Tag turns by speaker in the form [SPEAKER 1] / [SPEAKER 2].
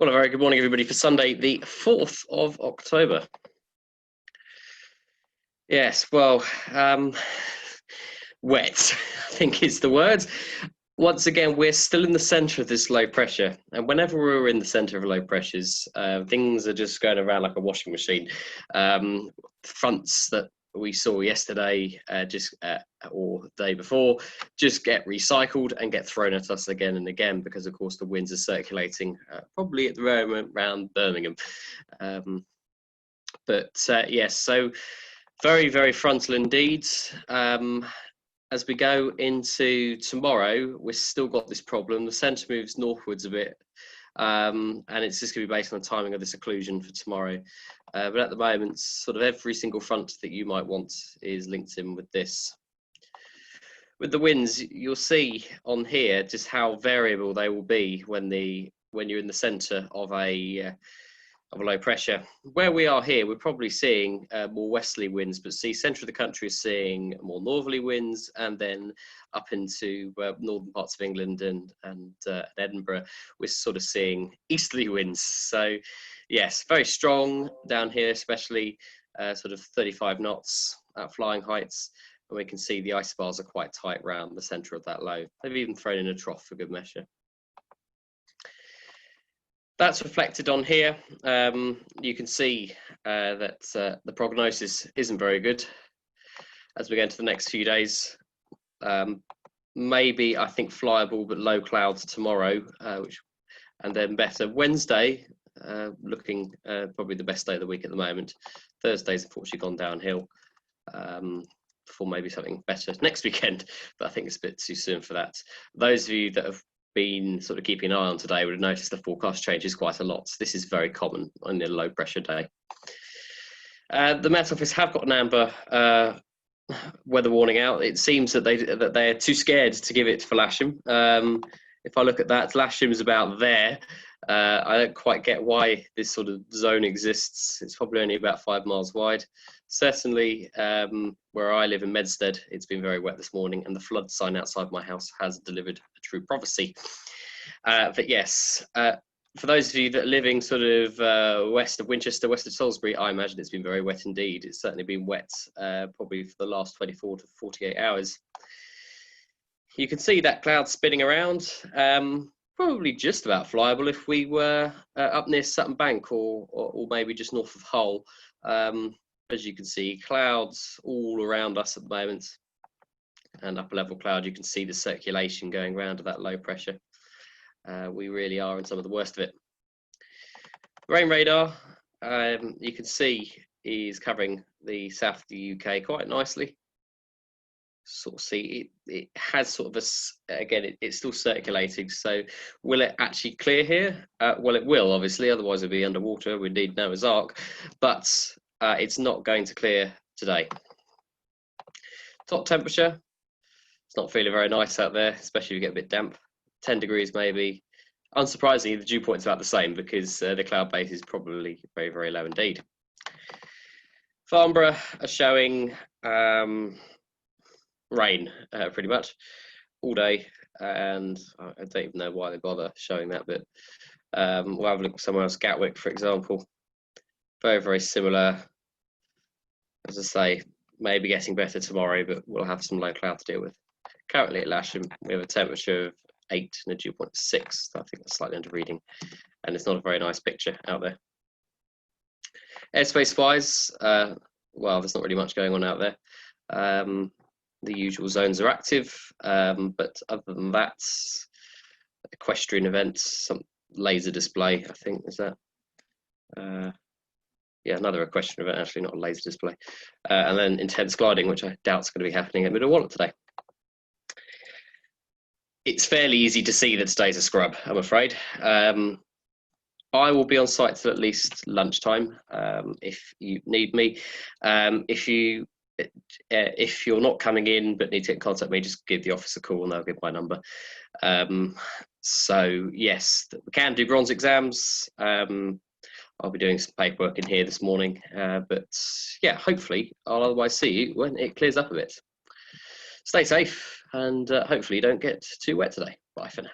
[SPEAKER 1] Well, a very good morning, everybody, for Sunday, the 4th of October. Yes, well, wet, I think is the word. Once again, we're still in the centre of this low pressure. And whenever we're in the centre of low pressures, things are just going around like a washing machine. Fronts that we saw yesterday or the day before just get recycled and get thrown at us again and again because, of course, the winds are circulating probably at the moment around Birmingham. Yes, so very, very frontal indeed. As we go into tomorrow, we've still got this problem. The centre moves northwards a bit, and it's just going to be based on the timing of this occlusion for tomorrow. But at the moment, sort of every single front that you might want is linked in with this. With the winds, you'll see on here just how variable they will be when you're in the centre of a low pressure. Where we are here, we're probably seeing more westerly winds, but see, centre of the country is seeing more northerly winds, and then up into northern parts of England and Edinburgh, we're sort of seeing easterly winds. So yes, very strong down here, especially sort of 35 knots at flying heights. And we can see the isobars are quite tight round the centre of that low. They've even thrown in a trough for good measure. That's reflected on here. You can see that the prognosis isn't very good as we go into the next few days. Maybe, I think, flyable but low clouds tomorrow, and then better. Wednesday, looking probably the best day of the week at the moment. Thursday's unfortunately gone downhill for maybe something better next weekend, but I think it's a bit too soon for that. Those of you that have been sort of keeping an eye on today would have noticed the forecast changes quite a lot. This is very common on a low pressure day. The Met Office have got an amber weather warning out. It seems that they're too scared to give it for Lasham. If I look at that, Lasham is about there. I don't quite get why this sort of zone exists. It's probably only about 5 miles wide. Certainly, where I live in Medstead, it's been very wet this morning, and the flood sign outside my house has delivered a true prophecy. But yes, for those of you that are living sort of west of Winchester, west of Salisbury, I imagine it's been very wet indeed. It's certainly been wet probably for the last 24 to 48 hours. You can see that cloud spinning around. Probably just about flyable if we were up near Sutton Bank or maybe just north of Hull. As you can see, clouds all around us at the moment, and upper level cloud, you can see the circulation going around at that low pressure. We really are in some of the worst of it. Rain radar, you can see, is covering the south of the UK quite nicely. Sort of see it has sort of again, it's still circulating. So will it actually clear here? Well, it will, obviously, otherwise it'd be underwater. We need Noah's Ark, but it's not going to clear today. Top temperature, it's not feeling very nice out there, especially if you get a bit damp. 10 degrees maybe. Unsurprisingly, the dew point's about the same because the cloud base is probably very, very low indeed. Farnborough are showing rain pretty much all day, and I don't even know why they bother showing that, but we'll have a look somewhere else. Gatwick, for example, very, very similar. As I say, maybe getting better tomorrow, but we'll have some low cloud to deal with. Currently at Lasham, we have a temperature of 8 and a dew point of 6. So I think that's slightly under reading, and it's not a very nice picture out there. Airspace wise, well, there's not really much going on out there. The usual zones are active, but other than that, equestrian events, some laser display, I think, is that? Yeah, another equestrian event, actually, not a laser display. And then intense gliding, which I doubt is going to be happening at Middle Wallet today. It's fairly easy to see that today's a scrub, I'm afraid. I will be on site till at least lunchtime if you need me. If you're not coming in but need to get in contact with me, just give the office a call and they'll give my number. So yes, we can do bronze exams. I'll be doing some paperwork in here this morning, but yeah, hopefully I'll otherwise see you when it clears up a bit. Stay safe, and hopefully you don't get too wet today. Bye for now.